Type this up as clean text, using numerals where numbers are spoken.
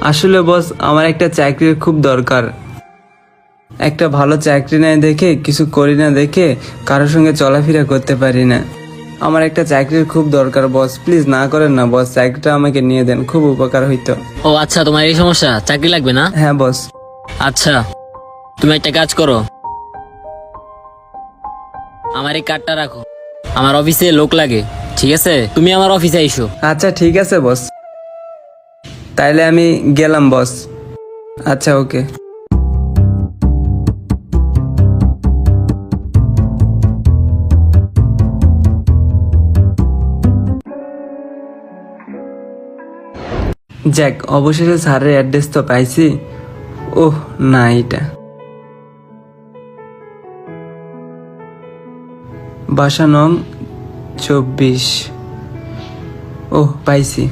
আসলে বস, আমার একটা চাকরির খুব দরকার। একটা ভালো চাকরি নাই দেখে, কিছু করি না দেখে কারোর সঙ্গে চলাফেরা করতে পারি না। আমার একটা চাকরির খুব দরকার বস, প্লিজ না করেন না বস, চাকরিটা আমাকে নিয়ে দেন, খুব উপকার হইতো। ও আচ্ছা, তোমার এই সমস্যা, চাকরি লাগবে না? হ্যাঁ বস। আচ্ছা, তুমি একটা কাজ করো, আমার এই কার্ডটা রাখো। আমার অফিসে লোক লাগে, ঠিক আছে? তুমি আমার অফিসে আইসো। আচ্ছা ঠিক আছে বস, তাইলে আমি গেলাম বস। আচ্ছা ওকে। যাক, অবশেষে স্যারের অ্যাড্রেস তো পাইছি। ওহ না, এটা বাসা নং 24। ওহ পাইছি।